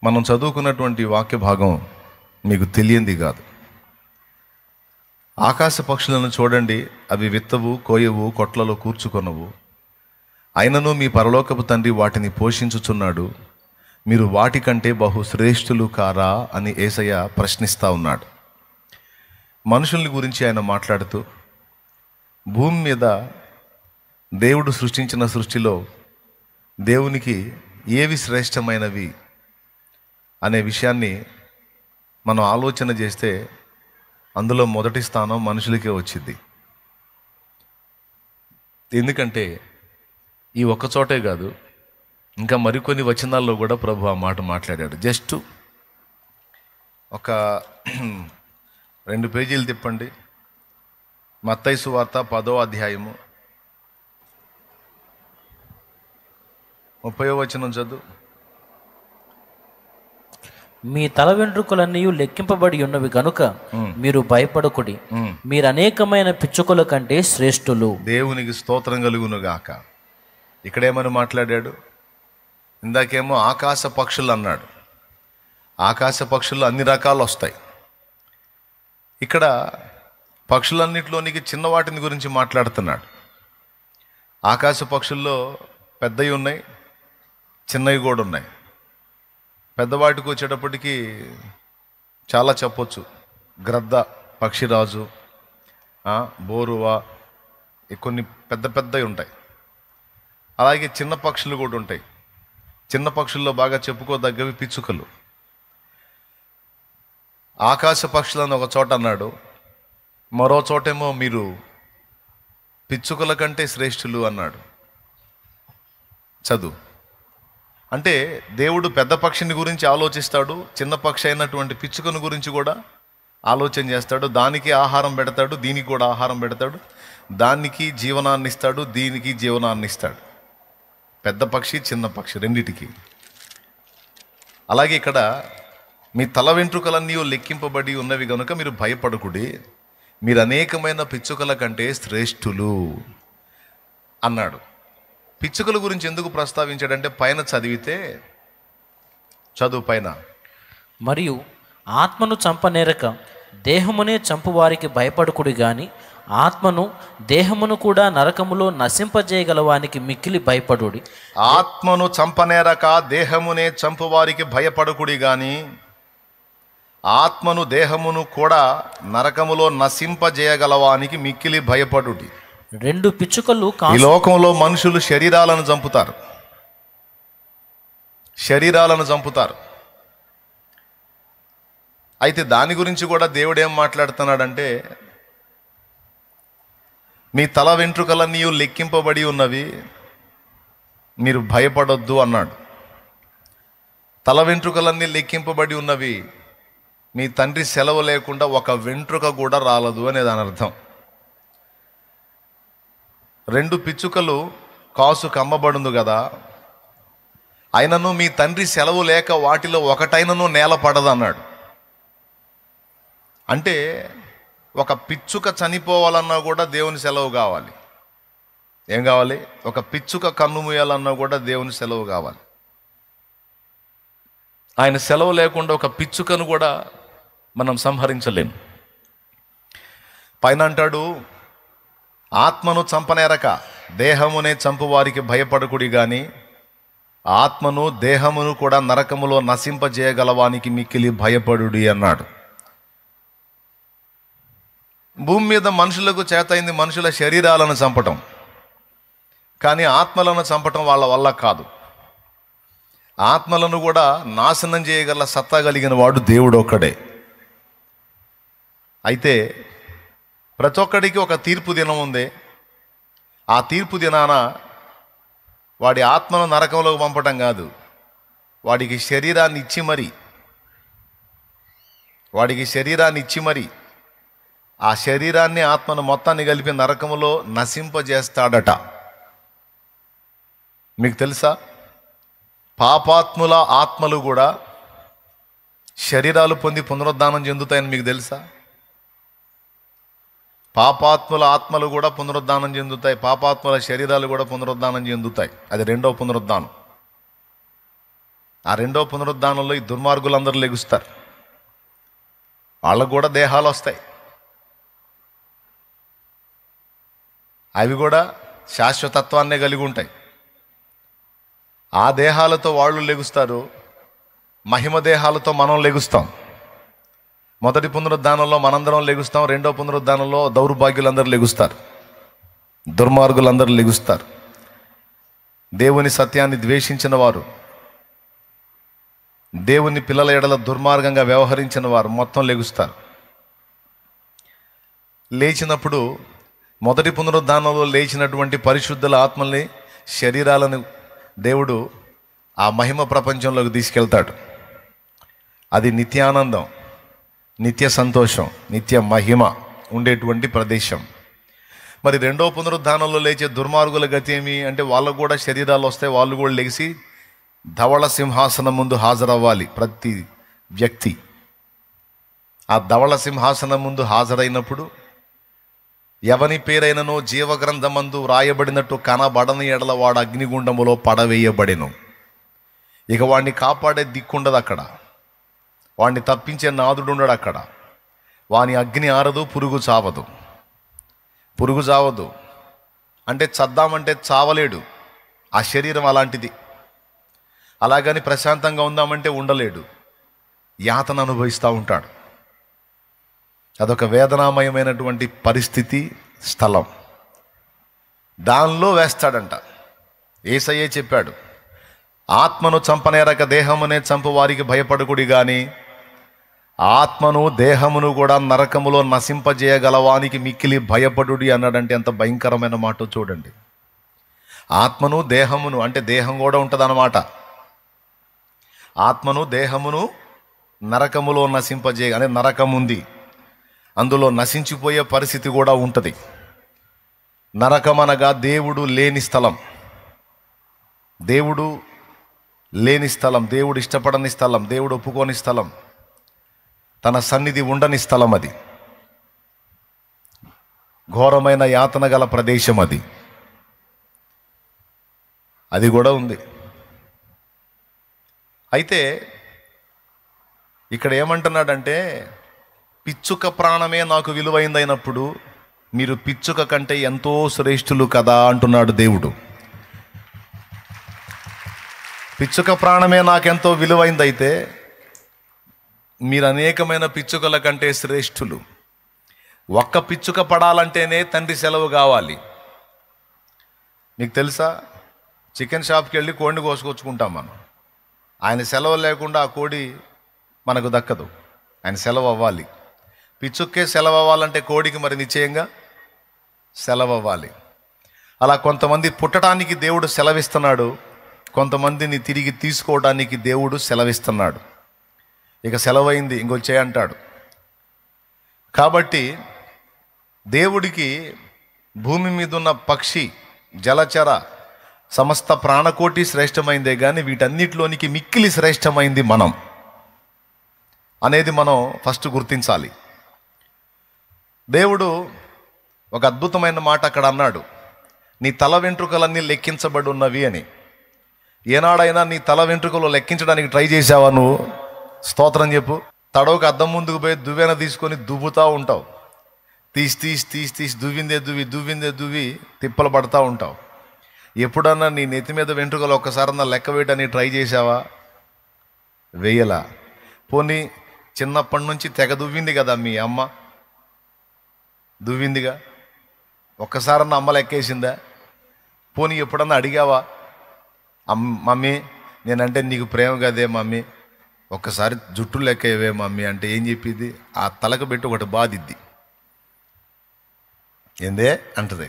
మనం చదువుకున్నటువంటి వాక్య భాగం మీకు తెలియంది కాదు. ఆకాశ పక్షులను చూడండి, అవి విత్తవు, కోయవు, కొట్లలో కూర్చుకొనవు, అయినను మీ పరలోకపు తండ్రి వాటిని పోషించుచున్నాడు. మీరు వాటికంటే బహు శ్రేష్ఠులు కారా అని యేసయ్య ప్రశ్నిస్తూ ఉన్నాడు. మనుషుల్ని గురించి ఆయన మాట్లాడుతూ, భూమి మీద దేవుడు సృష్టించిన సృష్టిలో దేవునికి ఏవి శ్రేష్టమైనవి అనే విషయాన్ని మనం ఆలోచన చేస్తే అందులో మొదటి స్థానం మనుషులకే వచ్చింది. ఎందుకంటే ఈ ఒక్క చోటే కాదు, ఇంకా మరికొన్ని వచనాల్లో కూడా ప్రభు ఆ మాట మాట్లాడాడు. జస్ట్ ఒక 2 పేజీలు తిప్పండి. మత్తయి సువార్త 10వ అధ్యాయము 30వ వచనం చదువు. మీ తల వెంట్రుకలన్నీ లెక్కింపబడి ఉన్నవి గనుక మీరు భయపడకుడి. మీరు అనేకమైన పిచ్చుకల కంటే శ్రేష్ఠులు. దేవునికి స్తోత్రం కలుగును గాక. ఇక్కడేమని మాట్లాడాడు? ఇందాకేమో ఆకాశ పక్షులు అన్నాడు. ఆకాశ పక్షులు అన్ని రకాలు వస్తాయి. ఇక్కడ పక్షులన్నిటిలోనికి చిన్న వాటిని గురించి మాట్లాడుతున్నాడు. ఆకాశ పక్షుల్లో పెద్దవి ఉన్నాయి, చిన్నవి కూడా ఉన్నాయి. పెద్దవాటికి వచ్చేటప్పటికి చాలా చెప్పొచ్చు. గ్రద్ద, పక్షిరాజు, బోరువా, కొన్ని పెద్ద పెద్దవి ఉంటాయి. అలాగే చిన్న పక్షులు కూడా ఉంటాయి. చిన్న పక్షుల్లో బాగా చెప్పుకోదగ్గవి పిచ్చుకలు. ఆకాశ పక్షులను ఒక చోట అన్నాడు, మరో చోటేమో మీరు పిచ్చుకల కంటే శ్రేష్ఠులు అన్నాడు. చదువు. అంటే దేవుడు పెద్ద పక్షిని గురించి ఆలోచిస్తాడు, చిన్న పక్షి అయినటువంటి పిచ్చుకను గురించి కూడా ఆలోచన చేస్తాడు. దానికి ఆహారం పెడతాడు, దీనికి కూడా ఆహారం పెడతాడు. దానికి జీవనాన్ని ఇస్తాడు, దీనికి జీవనాన్ని ఇస్తాడు. పెద్ద పక్షి, చిన్న పక్షి రెండిటికి. అలాగే ఇక్కడ మీ తల వెంట్రుకలన్నీ లెక్కింపబడి ఉన్నవి కనుక మీరు భయపడకుడి, మీరు అనేకమైన పిచ్చుకల కంటే శ్రేష్ఠులు అన్నాడు. పిచ్చుకల గురించి ఎందుకు ప్రస్తావించాడంటే పైన చదివితే, చదువు పైన, మరియు ఆత్మను చంపనేరక దేహమునే చంపువారికి భయపడకుడి గాని ఆత్మను దేహమును కూడా నరకములో నశింపజేయగలవానికి మిక్కిలి భయపడుడి. ఆత్మను చంపనేరక దేహమునే చంపువారికి భయపడకుడి గాని ఆత్మను దేహమును కూడా నరకములో నశింపజేయగలవానికి మిక్కిలి భయపడుడి. 2 పిచ్చుకలు ఈ లోకంలో మనుషులు శరీరాలను చంపుతారు, శరీరాలను చంపుతారు. అయితే దాని గురించి కూడా దేవుడు ఏం మాట్లాడుతున్నాడంటే, మీ తల వెంట్రుకలన్నీ లెక్కింపబడి ఉన్నవి, మీరు భయపడొద్దు అన్నాడు. తల వెంట్రుకలన్నీ లెక్కింపబడి ఉన్నవి, మీ తండ్రి సెలవు లేకుండా ఒక వెంట్రుక కూడా రాలదు అనే దాని అర్థం. 2 పిచ్చుకలు కాసు కమ్మబడుంది కదా, అయినను మీ తండ్రి సెలవు లేక వాటిలో ఒకటైనను నేల పడదు అన్నాడు. అంటే ఒక పిచ్చుక చనిపోవాలన్నా కూడా దేవుని సెలవు కావాలి. ఏం కావాలి? ఒక పిచ్చుక కన్ను మూయాలన్నా కూడా దేవుని సెలవు కావాలి. ఆయన సెలవు లేకుండా ఒక పిచ్చుకను కూడా మనం సంహరించలేము. పైన అంటాడు, ఆత్మను చంపనేరక దేహమునే చంపువారికి భయపడకుడి గాని ఆత్మను దేహమును కూడా నరకములో నశింపజేయగలవానికి మిక్కిలి భయపడుడి అన్నాడు. భూమి మీద మనుషులకు చేతైంది మనుషుల శరీరాలను చంపటం, కానీ ఆత్మలను చంపటం వాళ్ళ వల్ల కాదు. ఆత్మలను కూడా నాశనం చేయగల సత్తా కలిగిన వాడు దేవుడు ఒక్కడే. అయితే ప్రతి ఒక్కడికి ఒక తీర్పు దినం ఉంది. ఆ తీర్పు దినాన వాడి ఆత్మను నరకంలోకి పంపటం కాదు, వాడికి శరీరాన్ని ఇచ్చి మరి ఆ శరీరాన్ని ఆత్మను మొత్తాన్ని కలిపి నరకములో నశింపజేస్తాడట. మీకు తెలుసా? పాపాత్ముల ఆత్మలు కూడా శరీరాలు పొంది పునరుద్ధానం చెందుతాయని మీకు తెలుసా? పాపాత్ముల ఆత్మలు కూడా పునరుద్ధానం చెందుతాయి, పాపాత్ముల శరీరాలు కూడా పునరుద్ధానం చెందుతాయి. అది 2వ పునరుద్ధానం. ఆ రెండో పునరుద్ధానంలో ఈ దుర్మార్గులందరూ లెగుస్తారు. వాళ్ళకు కూడా దేహాలు వస్తాయి. అవి కూడా శాశ్వతత్వాన్నే కలిగి ఉంటాయి. ఆ దేహాలతో వాళ్ళు లెగుస్తారు, మహిమ దేహాలతో మనం లెగుస్తాం. మొదటి పునరుద్ధానంలో మనందరం లెగుస్తాం, రెండో పునరుద్ధానంలో దౌర్భాగ్యులందరూ లెగుస్తారు, దుర్మార్గులందరూ లెగుస్తారు. దేవుని సత్యాన్ని ద్వేషించిన వారు, దేవుని పిల్లల ఎడల దుర్మార్గంగా వ్యవహరించిన వారు మొత్తం లెగుస్తారు. లేచినప్పుడు మొదటి పునరుద్ధానంలో లేచినటువంటి పరిశుద్ధుల ఆత్మల్ని, శరీరాలను దేవుడు ఆ మహిమ ప్రపంచంలోకి తీసుకెళ్తాడు. అది నిత్యానందం, నిత్య సంతోషం, నిత్య మహిమ ఉండేటువంటి ప్రదేశం. మరి రెండో పునరుద్ధానంలో లేచే దుర్మార్గుల గతి ఏమి అంటే, వాళ్ళకు కూడా శరీరాలు వస్తాయి, వాళ్ళు కూడా లెగిసి ధవళ సింహాసనం ముందు హాజరవ్వాలి. ప్రతి వ్యక్తి ఆ ధవళ సింహాసనం ముందు హాజరైనప్పుడు ఎవని పేరైనను జీవగ్రంథమందు రాయబడినట్టు కనబడని ఎడల వాడు అగ్నిగుండములో పడవేయబడెను. ఇక వాడిని కాపాడే దిక్కుండదు అక్కడ, వాడిని తప్పించే నాదుడు ఉండడు అక్కడ. వాని అగ్ని ఆరదు, పురుగు చావదు. పురుగు చావదు అంటే చద్దామంటే చావలేడు, ఆ శరీరం అలాంటిది. అలాగని ప్రశాంతంగా ఉందామంటే ఉండలేడు, యాతన అనుభవిస్తూ ఉంటాడు. అదొక వేదనామయమైనటువంటి పరిస్థితి, స్థలం. దానిలో వేస్తాడంట. యేసయ్యే చెప్పాడు, ఆత్మను చంపనేరక దేహమునే చంపు వారికి భయపడుకుడి గాని ఆత్మను దేహమును కూడా నరకములో నశింపజేయగలవానికి మిక్కిలి భయపడుడి అన్నాడంటే ఎంత భయంకరమైన మాట చూడండి. ఆత్మను దేహమును అంటే దేహం కూడా ఉంటుంది అన్నమాట. ఆత్మను దేహమును నరకములో అంటే నరకం ఉంది, అందులో నశించిపోయే పరిస్థితి కూడా ఉంటుంది. నరకం అనగా దేవుడు లేని స్థలం, దేవుడు లేని స్థలం, దేవుడు ఇష్టపడని స్థలం, దేవుడు ఒప్పుకోని స్థలం, తన సన్నిధి ఉండని స్థలం. అది ఘోరమైన యాతన గల ప్రదేశం. అది కూడా ఉంది. అయితే ఇక్కడ ఏమంటున్నాడంటే, పిచ్చుక ప్రాణమే నాకు విలువైందైనప్పుడు మీరు పిచ్చుక కంటే ఎంతో శ్రేష్ఠులు కదా అంటున్నాడు దేవుడు. పిచ్చుక ప్రాణమే నాకెంతో విలువైందైతే మీరు అనేకమైన పిచ్చుకల కంటే శ్రేష్ఠులు. ఒక్క పిచ్చుక పడాలంటేనే తండ్రి సెలవు కావాలి. నీకు తెలుసా, చికెన్ షాప్కి వెళ్ళి కోడిని కోసుకొచ్చుకుంటాం మనం. ఆయన సెలవు లేకుండా ఆ కోడి మనకు దక్కదు, ఆయన సెలవు అవ్వాలి. పిచ్చుక్కే సెలవు అవ్వాలంటే కోడికి మరి నిశ్చయంగా సెలవు అవ్వాలి. అలా కొంతమంది పుట్టడానికి దేవుడు సెలవిస్తున్నాడు, కొంతమందిని తిరిగి తీసుకోవడానికి దేవుడు సెలవిస్తున్నాడు. ఇక సెలవైంది ఇంకొచ్చే అంటాడు. కాబట్టి దేవుడికి భూమి మీద ఉన్న పక్షి, జలచర, సమస్త ప్రాణకోటి శ్రేష్టమైందే కానీ వీటన్నిటిలోనికి మిక్కిలి శ్రేష్టమైంది మనం అనేది మనం ఫస్ట్ గుర్తించాలి. దేవుడు ఒక అద్భుతమైన మాట అక్కడ అన్నాడు, నీ తల వెంట్రుకలన్నీ లెక్కించబడి ఉన్నవి అని. ఏనాడైనా నీ తల వెంట్రుకలు లెక్కించడానికి ట్రై చేసావా నువ్వు? స్తోత్రం చెప్పు. తడవకు అద్దం ముందుకు పోయి దువ్వెన తీసుకొని దువ్వుతూ ఉంటావు. తీసి దువ్విందే దువ్వి తిప్పలు పడతా ఉంటావు. ఎప్పుడన్నా నీ నెత్తి మీద వెంట్రుకలు ఒక్కసారన్నా లెక్క వేయడానికి ట్రై చేసావా? వేయలా. పోనీ చిన్నప్పటి నుంచి తెగ దువ్వింది కదా మీ అమ్మ, దువ్విందిగా, ఒక్కసారన్నా అమ్మ లెక్కేసిందా? పోనీ ఎప్పుడన్నా అడిగావా, మమ్మీ నేనంటే నీకు ప్రేమ కదే మమ్మీ, ఒక్కసారి జుట్టు లెక్కవే మమ్మీ అంటే ఏం చెప్పిద్ది? ఆ తలకు పెట్టి ఒకటి బాధిద్ది. ఏందే అంటది,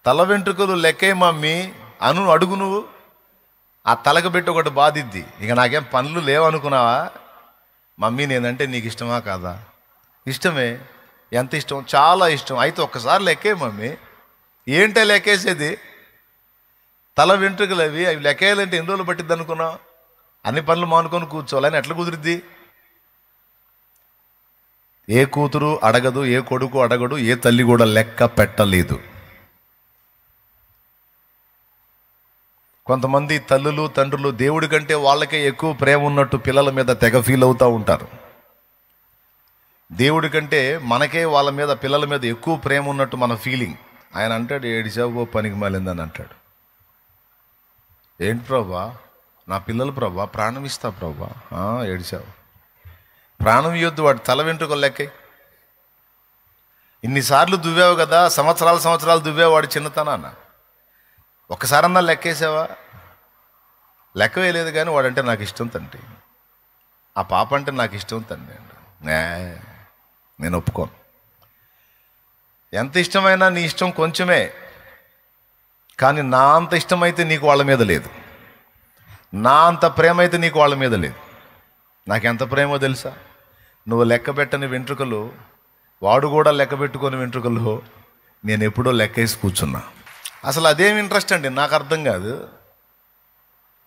తల వెంట్రుకలు లెక్కే మమ్మీ అను అడుగు నువ్వు. ఆ తలకు పెట్టి ఒకటి బాధిద్ది. ఇక నాకేం పనులు లేవనుకున్నావా? మమ్మీ నేనంటే నీకు ఇష్టమా కాదా? ఇష్టమే. ఎంత ఇష్టం? చాలా ఇష్టం. అయితే ఒక్కసారి లెక్కే మమ్మీ. ఏంటే లెక్కేసేది? తల వెంట్రుకలు అవి లెక్కేయాలంటే ఎన్ని రోజులు పట్టిద్ది అనుకున్నావు? అన్ని పనులు మానుకొని కూర్చోవాలని ఎట్లా కుదిరిద్ది? ఏ కూతురు అడగదు, ఏ కొడుకు అడగడు, ఏ తల్లి కూడా లెక్క పెట్టలేదు. కొంతమంది తల్లులు తండ్రులు దేవుడి కంటే వాళ్ళకే ఎక్కువ ప్రేమ ఉన్నట్టు పిల్లల మీద తెగ ఫీల్ అవుతూ ఉంటారు. దేవుడి కంటే మనకే వాళ్ళ మీద పిల్లల మీద ఎక్కువ ప్రేమ ఉన్నట్టు మన ఫీలింగ్. ఆయన అంటాడు, ఏడిచావు పనికి మాలిందని అంటాడు. ఏంటి ప్రభా, నా పిల్లలు ప్రభా, ప్రాణం ఇస్తా ప్రభా. ఏడిచావు, ప్రాణం ఇవ్వద్దు, వాడు తల వెంట్రుకలు లెక్క. ఇన్నిసార్లు దువ్వావు కదా, సంవత్సరాలు దువ్వావు వాడు చిన్నతనాన్న. ఒక్కసారన్నా లెక్కేసావా? లెక్క వేయలేదు. కానీ వాడంటే నాకు ఇష్టం తండ్రి, ఆ పాప అంటే నాకు ఇష్టం తండ్రి. నేను ఒప్పుకోను. ఎంత ఇష్టమైనా నీ ఇష్టం కొంచెమే, కానీ నా అంత ఇష్టమైతే నీకు వాళ్ళ మీద లేదు, నా అంత ప్రేమ అయితే నీకు వాళ్ళ మీద లేదు. నాకెంత ప్రేమో తెలుసా? నువ్వు లెక్క పెట్టని వెంట్రుకలు వాడు కూడా లెక్క పెట్టుకొని వెంట్రుకలు నేను ఎప్పుడో లెక్కేసి కూర్చున్నా. అసలు అదేం ఇంట్రెస్ట్ అండి, నాకు అర్థం కాదు.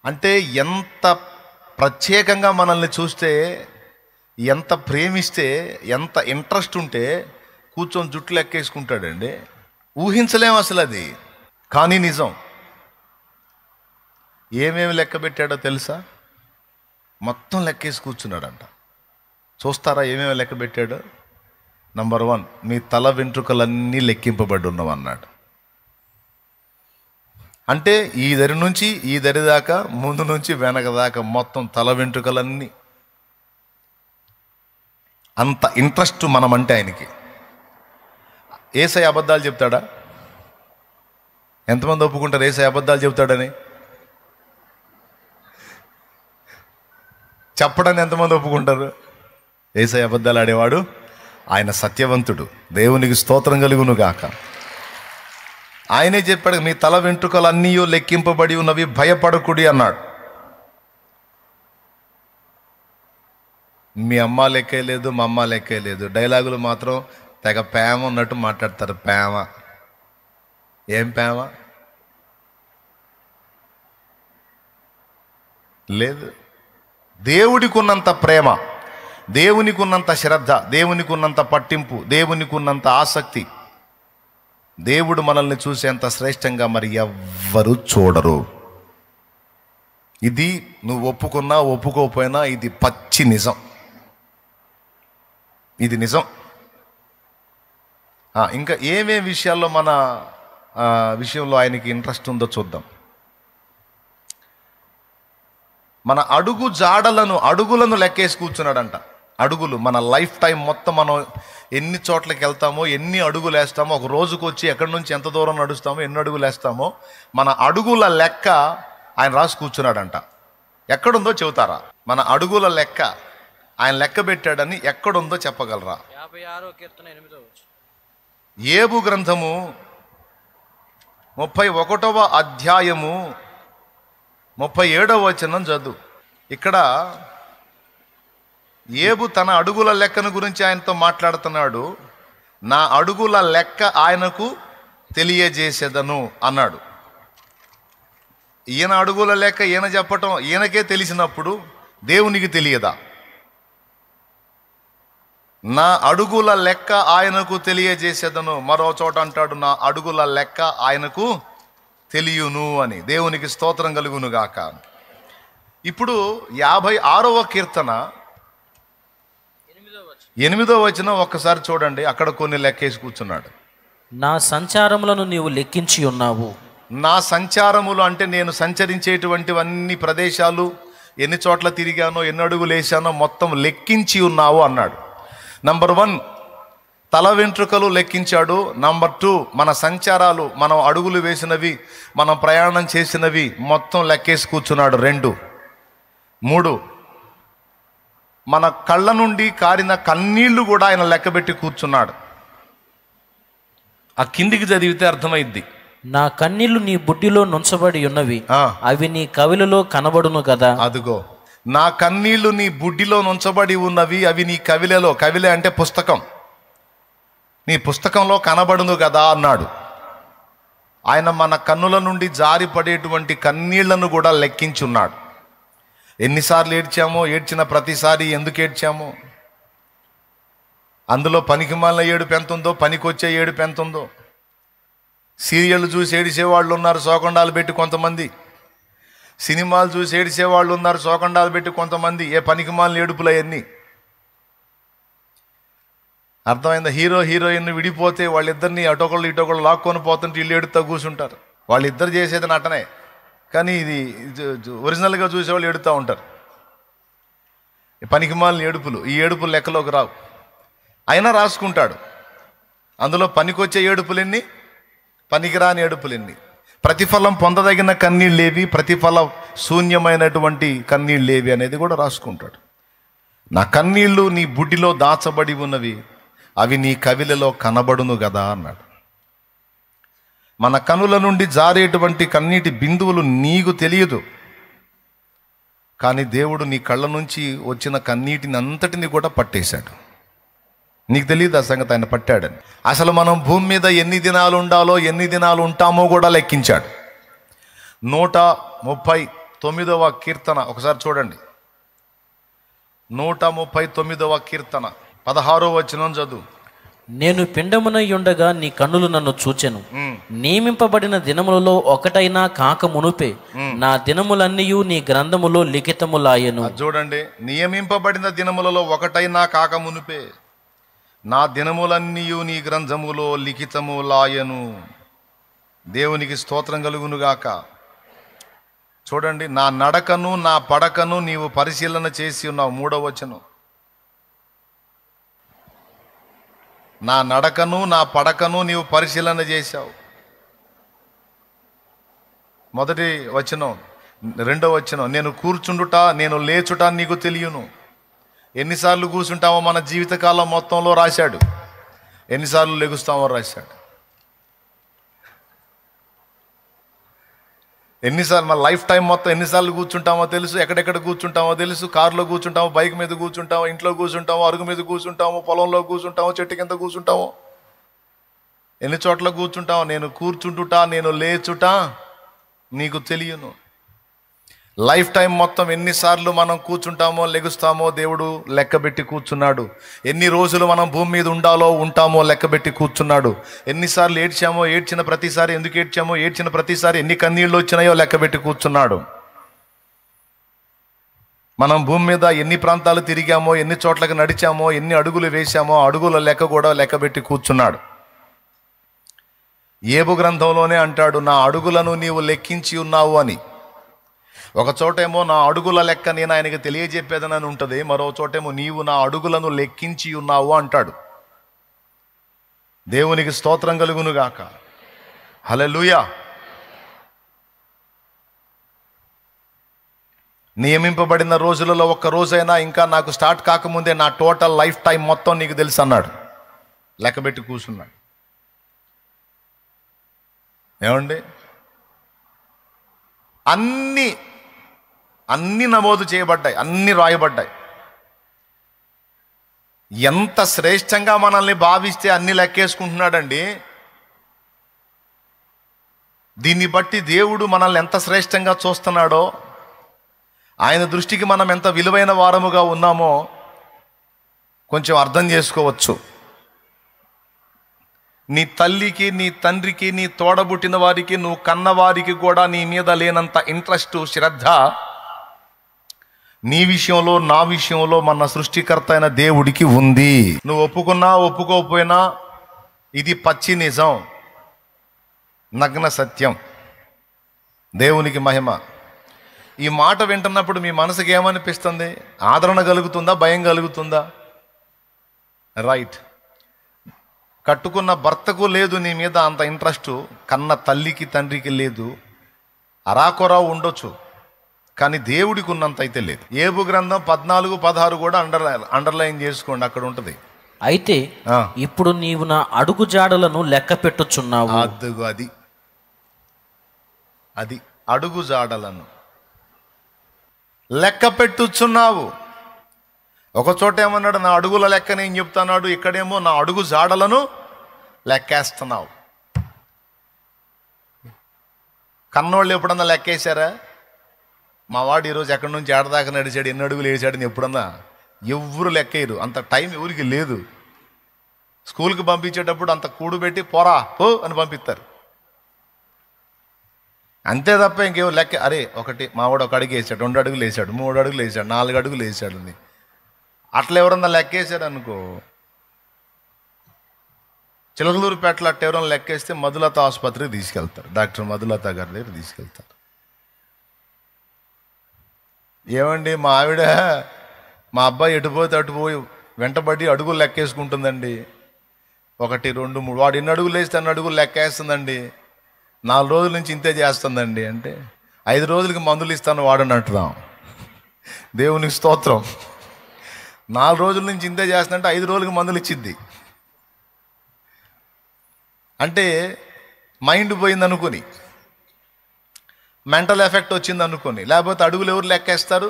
అంటే ఎంత ప్రత్యేకంగా మనల్ని చూస్తే, ఎంత ప్రేమిస్తే, ఎంత ఇంట్రెస్ట్ ఉంటే కూర్చొని జుట్టు లెక్కేసుకుంటాడండి. ఊహించలేం అసలు అది, కానీ నిజం. ఏమేమి లెక్క పెట్టాడో తెలుసా? మొత్తం లెక్కేసి కూర్చున్నాడంట. చూస్తారా ఏమేమి లెక్క పెట్టాడో? నంబర్ 1, మీ తల వెంట్రుకలన్నీ లెక్కింపబడి ఉన్నవన్నాడు. అంటే ఈ దరి నుంచి ఈ దరి దాకా, ముందు నుంచి వెనక దాకా మొత్తం తల వెంట్రుకలన్నీ. అంత ఇంట్రెస్ట్ మనమంటే ఆయనకి. యేసయ్య అబద్ధాలు చెప్తాడా? ఎంతమంది ఒప్పుకుంటారు యేసయ్య అబద్ధాలు చెప్తాడని? చెప్పడని ఎంతమంది ఒప్పుకుంటారు? యేసయ్య అబద్ధాలు ఆడేవాడు, ఆయన సత్యవంతుడు. దేవునికి స్తోత్రం కలుగును గాక. ఆయనే చెప్పాడు, మీ తల వెంట్రుకలన్నీ లెక్కింపబడి ఉన్నవి, భయపడకుడి అన్నాడు. మీ అమ్మ లెక్కే లేదు, మా అమ్మ లెక్కే లేదు. డైలాగులు మాత్రం తెగ ప్రేమ ఉన్నట్టు మాట్లాడతారు. ప్రేమ ఏం ప్రేమ లేదు. దేవుడికి ఉన్నంత ప్రేమ, దేవునికి ఉన్నంత శ్రద్ధ, దేవునికి ఉన్నంత పట్టింపు, దేవునికి ఉన్నంత ఆసక్తి, దేవుడు మనల్ని చూసేంత శ్రేష్టంగా మరి ఎవ్వరూ చూడరు. ఇది నువ్వు ఒప్పుకున్నా ఒప్పుకోకపోయినా ఇది పచ్చి నిజం. ఇది నిజం. ఇంకా ఏమేం విషయాల్లో మన విషయంలో ఆయనకి ఇంట్రెస్ట్ ఉందో చూద్దాం. మన అడుగులను లెక్కేసి కూర్చున్నాడంట. అడుగులు, మన లైఫ్ టైం మొత్తం మనం ఎన్ని చోట్లకి వెళ్తామో, ఎన్ని అడుగులు వేస్తామో, ఒక రోజుకు వచ్చి ఎక్కడి నుంచి ఎంత దూరం నడుస్తామో, ఎన్ని అడుగులు వేస్తామో, మన అడుగుల లెక్క ఆయన రాసి కూర్చున్నాడంట. ఎక్కడుందో చెబుతారా? మన అడుగుల లెక్క ఆయన లెక్క పెట్టాడని ఎక్కడుందో చెప్పగలరా? 56వ కీర్తన 8వ వచనం. యోబు గ్రంథము 31వ అధ్యాయము 37వ వచనం చదువు. ఇక్కడ యోబు తన అడుగుల లెక్కను గురించి ఆయనతో మాట్లాడుతున్నాడు. నా అడుగుల లెక్క ఆయనకు తెలియజేసేదను అన్నాడు. ఈయన అడుగుల లెక్క ఈయన చెప్పటం ఈయనకే తెలిసినప్పుడు దేవునికి తెలియదా? నా అడుగుల లెక్క ఆయనకు తెలియజేసేదను. మరో చోట అంటాడు, నా అడుగుల లెక్క ఆయనకు తెలియను అని. దేవునికి స్తోత్రం కలుగును గాక. ఇప్పుడు 56వ కీర్తన 8వ వచనం ఒక్కసారి చూడండి. అక్కడ కొన్ని లెక్కేసి కూర్చున్నాడు. నా సంచారములను నీవు లెక్కించి ఉన్నావు. నా సంచారములు అంటే నేను సంచరించేటువంటివన్నీ ప్రదేశాలు, ఎన్ని చోట్ల తిరిగానో, ఎన్ని అడుగులు వేసానో మొత్తం లెక్కించి ఉన్నావు అన్నాడు. నంబర్ 1 తల వెంట్రుకలు లెక్కించాడు. నంబర్ 2 మన సంచారాలు, మనం అడుగులు వేసినవి, మనం ప్రయాణం చేసినవి మొత్తం లెక్కేసి కూర్చున్నాడు. 2, 3 మన కళ్ళ నుండి కారిన కన్నీళ్లు కూడా ఆయన లెక్కబెట్టి కూర్చున్నాడు. ఆ కిందికి చదివితే అర్థమైద్ది. నా కన్నీళ్లు నీ బుడ్డిలో నుంచబడి ఉన్నవి, అవి నీ కవిలలో కనబడును కదా. అదిగో, నా కన్నీళ్లు నీ బుడ్డిలో నుంచబడి ఉన్నవి, అవి నీ కవిలలో, కవిలే అంటే పుస్తకం, నీ పుస్తకంలో కనబడును కదా అన్నాడు. ఆయన మన కన్నుల నుండి జారిపడేటువంటి కన్నీళ్లను కూడా లెక్కించున్నాడు. ఎన్నిసార్లు ఏడ్చామో, ఏడ్చిన ప్రతిసారి ఎందుకు ఏడ్చామో, అందులో పనికిమాలిన ఏడుపు ఎంత ఉందో, పనికొచ్చే ఏడుపు ఎంత ఉందో. సీరియల్ చూసి ఏడిచేవాళ్ళు ఉన్నారు, శోకండాలు పెట్టి కొంతమంది. సినిమాలు చూసి ఏడిసే వాళ్ళు ఉన్నారు, శోకండాలు పెట్టి కొంతమంది, ఏ పనికిమాలిన ఏడుపులు అవన్నీ. అర్థమైందా? హీరో హీరోయిన్ విడిపోతే వాళ్ళిద్దరిని అటొకళ్ళు ఇటొకళ్ళు లాక్కొని పోతుంటే వీళ్ళు ఏడుతూ కూర్చుంటారు. వాళ్ళిద్దరు చేసేది నటనే, కానీ ఇది ఒరిజినల్గా చూసేవాళ్ళు ఏడుతూ ఉంటారు. పనికిమాలిన ఏడుపులు, ఈ ఏడుపులు లెక్కలోకి రావు. అయినా రాసుకుంటాడు. అందులో పనికొచ్చే ఏడుపులెన్ని, పనికిరాని ఏడుపులెన్ని. ప్రతిఫలం పొందదగిన కన్నీళ్ళేవి, ప్రతిఫల శూన్యమైనటువంటి కన్నీళ్ళేవి అనేది కూడా రాసుకుంటాడు. నా కన్నీళ్లు నీ బుడ్డిలో దాచబడి ఉన్నవి, అవి నీ కవిలలో కనబడును కదా అన్నాడు. మన కనుల నుండి జారేటువంటి కన్నీటి బిందువులు నీకు తెలియదు, కానీ దేవుడు నీ కళ్ళ నుంచి వచ్చిన కన్నీటిని అంతటిని కూడా పట్టేశాడు. నీకు తెలియదు ఆ సంగతి, ఆయన పట్టాడని. అసలు మనం భూమి మీద ఎన్ని దినాలు ఉండాలో, ఎన్ని దినాలు ఉంటామో కూడా లెక్కించాడు. 139వ కీర్తన ఒకసారి చూడండి. 139వ కీర్తన 16వ వచనం చదువు. నేను పిండమునై ఉండగా నీ కన్నులు నన్ను చూచెను. నియమింపబడిన దినములలో ఒకటైనా కాక మునుపే నా దినములన్నీయు నీ గ్రంథములో లిఖితములాయెను. చూడండి, నియమింపబడిన దినములలో ఒకటైనా కాక మునుపే నా దినములన్నీయు నీ గ్రంథములో లిఖితములాయెను. దేవునికి స్తోత్రం కలుగునుగాక. చూడండి, నా నడకను నా పడకను నీవు పరిశీలన చేసి ఉన్నావు. 3వ వచనం. నా నడకను నా పడకను నీవు పరిశీలన చేశావు. మొదటి వచనం. 2వ వచనం, నేను కూర్చుండుట నేను లేచుట నీకు తెలియను. ఎన్నిసార్లు కూర్చుంటామో మన జీవితకాలం మొత్తంలో రాశాడు, ఎన్నిసార్లు లెగుస్తామో రాశాడు. ఎన్నిసార్లు మన లైఫ్ టైం మొత్తం ఎన్నిసార్లు కూర్చుంటామో తెలుసు, ఎక్కడెక్కడ కూర్చుంటామో తెలుసు. కారులో కూర్చుంటామో, బైక్ మీద కూర్చుంటామో, ఇంట్లో కూర్చుంటామో, అరుగు మీద కూర్చుంటామో, పొలంలో కూర్చుంటామో, చెట్టు కింద కూర్చుంటామో, ఎన్ని చోట్ల కూర్చుంటామో. నేను కూర్చుంటుట నేను లేచుట నీకు తెలియను. లైఫ్ టైం మొత్తం ఎన్నిసార్లు మనం కూర్చుంటామో లెగుస్తామో దేవుడు లెక్కబెట్టి కూర్చున్నాడు. ఎన్ని రోజులు మనం భూమి మీద ఉండాలో ఉంటామో లెక్కబెట్టి కూర్చున్నాడు. ఎన్నిసార్లు ఏడ్చామో, ఏడ్చిన ప్రతిసారి ఎందుకు ఏడ్చామో, ఏడ్చిన ప్రతిసారి ఎన్ని కన్నీళ్ళు వచ్చినాయో లెక్కబెట్టి కూర్చున్నాడు. మనం భూమి మీద ఎన్ని ప్రాంతాలు తిరిగామో, ఎన్ని చోట్లకి నడిచామో, ఎన్ని అడుగులు వేశామో అడుగుల లెక్క కూడా లెక్కబెట్టి కూర్చున్నాడు. ఏబు గ్రంథంలోనే అంటాడు, నా అడుగులను నీవు లెక్కించి ఉన్నావు అని. ఒక చోటేమో నా అడుగుల లెక్క నేను ఆయనకి తెలియజెప్పేదనని ఉంటుంది, మరో చోటేమో నీవు నా అడుగులను లెక్కించి ఉన్నావు అంటాడు. దేవునికి స్తోత్రం కలుగునుగాక. హల్లెలూయా. నియమింపబడిన రోజులలో ఒక్క రోజైనా ఇంకా నాకు స్టార్ట్ కాకముందే నా టోటల్ లైఫ్ టైం మొత్తం నీకు తెలుసు అన్నాడు. లెక్కబెట్టి కూర్చున్నాడు. ఏమండి, అన్నీ నమోదు చేయబడ్డాయి, అన్నీ రాయబడ్డాయి. ఎంత శ్రేష్టంగా మనల్ని భావిస్తే అన్ని లెక్కేసుకుంటున్నాడండి. దీన్ని బట్టి దేవుడు మనల్ని ఎంత శ్రేష్టంగా చూస్తున్నాడో, ఆయన దృష్టికి మనం ఎంత విలువైన వారముగా ఉన్నామో కొంచెం అర్థం చేసుకోవచ్చు. నీ తల్లికి, నీ తండ్రికి, నీ తోడబుట్టిన వారికి, నువ్వు కన్నవారికి కూడా నీ మీద లేనంత ఇంట్రెస్ట్, శ్రద్ధ నీ విషయంలో, నా విషయంలో మన సృష్టికర్త అయిన దేవుడికి ఉంది. నువ్వు ఒప్పుకున్నా ఒప్పుకోకపోయినా ఇది పచ్చి నిజం, నగ్న సత్యం. దేవునికి మహిమ. ఈ మాట వింటున్నప్పుడు మీ మనసుకి ఏమనిపిస్తుంది? ఆదరణ కలుగుతుందా, భయం కలుగుతుందా? రైట్. కట్టుకున్న భర్తకు లేదు నీ మీద అంత ఇంట్రెస్ట్, కన్న తల్లికి తండ్రికి లేదు. అరాకొరా ఉండొచ్చు, కానీ దేవుడికి ఉన్నంత అయితే లేదు. ఏబు గ్రంథం 14, 16 కూడా అండర్లైన్ చేసుకోండి, అక్కడ ఉంటుంది. అయితే ఇప్పుడు నీవు నా అడుగు జాడలను లెక్క పెట్టుచున్నావు. అది అడుగు జాడలను లెక్క పెట్టుచున్నావు. ఒక చోట ఏమన్నాడు, నా అడుగుల లెక్క నేను చెప్తున్నాడు. ఇక్కడేమో నా అడుగు జాడలను లెక్కేస్తున్నావు. కన్నోళ్ళు ఎప్పుడన్నా లెక్కేశారా? మా వాడు ఈరోజు ఎక్కడి నుంచి ఏడదాకా నడిచాడు, ఎన్ని అడుగులు వేసాడని ఎప్పుడన్నా ఎవరు లెక్కేయరు. అంత టైం ఎవరికి లేదు. స్కూల్కి పంపించేటప్పుడు అంత కూడుబెట్టి పోరా పో అని పంపిస్తారు. అంతే తప్ప ఇంకేమో లెక్క. అరే ఒకటి మావాడు 1 అడుగు వేసాడు, 2 అడుగులు వేసాడు, 3 అడుగులు వేసాడు, 4 అడుగులు వేసాడు అని అట్లా ఎవరన్నా లెక్కేసాడు అనుకో, చిలకలూరుపేటలో అట్ట ఎవరైనా లెక్కేస్తే మధులత ఆసుపత్రికి తీసుకెళ్తారు, డాక్టర్ మధులత గారి దగ్గర తీసుకెళ్తారు. ఏమండి మా ఆవిడ మా అబ్బాయి ఎటుపోతే అటుపోయి వెంటబడి అడుగులు లెక్కేసుకుంటుందండి, 1 2 3 వాడు 2 అడుగులు వేస్తే 2 అడుగులు లెక్కేస్తుందండి, 4 రోజుల నుంచి ఇంతే చేస్తుందండి అంటే 5 రోజులకి మందులు ఇస్తాను వాడని అంటున్నాం. దేవునికి స్తోత్రం. 4 రోజుల నుంచి ఇంతే చేస్తుందంటే 5 రోజులకి మందులు ఇచ్చిద్ది. అంటే మైండ్ పోయింది అనుకుని, మెంటల్ ఎఫెక్ట్ వచ్చింది అనుకుని, లేకపోతే అడుగులు ఎవరు లెక్కేస్తారు?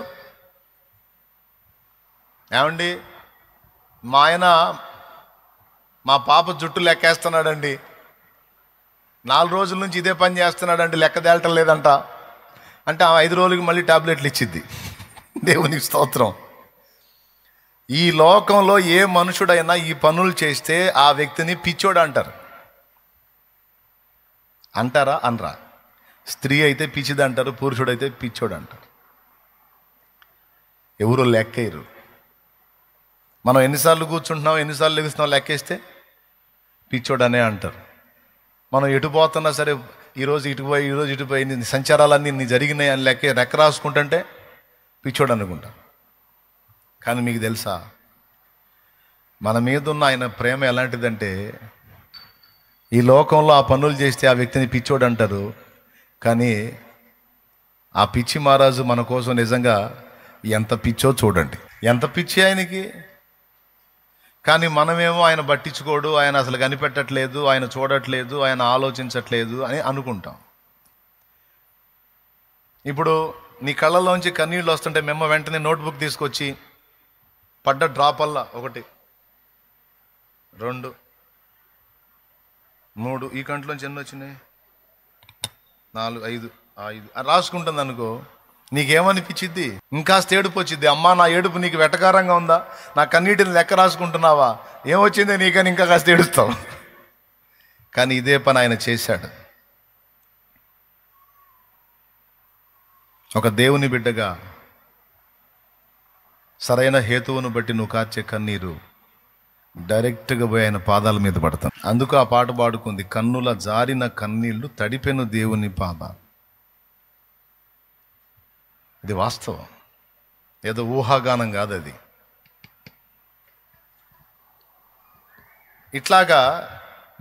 ఏమండి మా ఆయన మా పాప జుట్టు లెక్కేస్తున్నాడండి, 4 రోజుల నుంచి ఇదే పని చేస్తున్నాడండి, లెక్క తేలటం లేదంట అంటే ఆ 5 రోజులకి మళ్ళీ టాబ్లెట్లు ఇచ్చిద్ది. దేవునికి స్తోత్రం. ఈ లోకంలో ఏ మనుషుడైనా ఈ పనులు చేస్తే ఆ వ్యక్తిని పిచ్చోడు అంటారు. అంటారా? అనరా? స్త్రీ అయితే పిచ్చిది అంటారు, పురుషుడైతే పిచ్చోడు అంటారు. ఎవరు లెక్కయ్యరు. మనం ఎన్నిసార్లు కూర్చుంటున్నాం, ఎన్నిసార్లు లెగుస్తున్నాం లెక్కేస్తే పిచ్చోడనే అంటారు. మనం ఎటు పోతున్నా సరే, ఈరోజు ఇటుపోయి ఈరోజు ఇటుపోయి నీ సంచారాలన్నీ నీ జరిగినాయి అని లెక్క రాసుకుంటుంటే పిచ్చోడు అనుకుంటా. కానీ మీకు తెలుసా, మన మీద ఉన్న ఆయన ప్రేమ ఎలాంటిదంటే, ఈ లోకంలో ఆ పనులు చేస్తే ఆ వ్యక్తిని పిచ్చోడు అంటారు, కానీ ఆ పిచ్చి మహారాజు మన కోసం నిజంగా ఎంత పిచ్చో చూడండి, ఎంత పిచ్చి ఆయనకి. కానీ మనమేమో ఆయన పట్టించుకోడు, ఆయన అసలు కనిపెట్టట్లేదు, ఆయన చూడట్లేదు, ఆయన ఆలోచించట్లేదు అని అనుకుంటాం. ఇప్పుడు నీ కళ్ళలోంచి కన్నీళ్ళు వస్తుంటే మేము వెంటనే నోట్బుక్ తీసుకొచ్చి పడ్డ డ్రాపల్లా 1 2 3 ఈ కంట్లోంచి ఎన్ని వచ్చినాయి 4 5 5 రాసుకుంటుంది అనుకో, నీకేమనిపించిద్ది? ఇంకాస్త ఏడుపు వచ్చిద్ది. అమ్మా నా ఏడుపు నీకు వెటకారంగా ఉందా, నా కన్నీటిని లెక్క రాసుకుంటున్నావా, ఏమొచ్చింది నీకని ఇంకా కాస్త ఏడుస్తావు. కానీ ఇదే పని ఆయన చేశాడు. ఒక దేవుని బిడ్డగా సరైన హేతువును బట్టి నువ్వు కార్చే కన్నీరు డైరెక్ట్గా పోయి ఆయన పాదాల మీద పడతాను. అందుకు ఆ పాట పాడుకుంది, కన్నుల జారిన కన్నీళ్లు తడిపెను దేవుని పాదాలు. ఇది వాస్తవం, ఏదో ఊహాగానం కాదు అది. ఇట్లాగా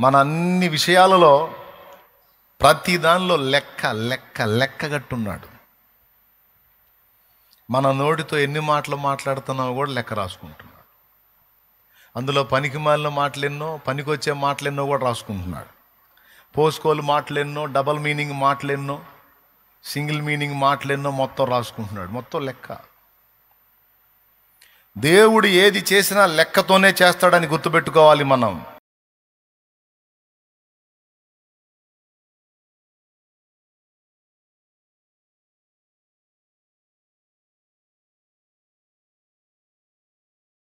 మన అన్ని విషయాలలో ప్రతి దానిలో లెక్కగట్టున్నాడు. మన నోటితో ఎన్ని మాటలు మాట్లాడుతున్నామో కూడా లెక్క రాసుకుంటున్నాడు. అందులో పనికి మాలిన మాటలెన్నో, పనికొచ్చే మాటలెన్నో కూడా రాసుకుంటున్నాడు. పోసుకోలు మాటలెన్నో, డబల్ మీనింగ్ మాటలెన్నో, సింగిల్ మీనింగ్ మాటలెన్నో మొత్తం రాసుకుంటున్నాడు. మొత్తం లెక్క. దేవుడు ఏది చేసినా లెక్కతోనే చేస్తాడని గుర్తుపెట్టుకోవాలి మనం.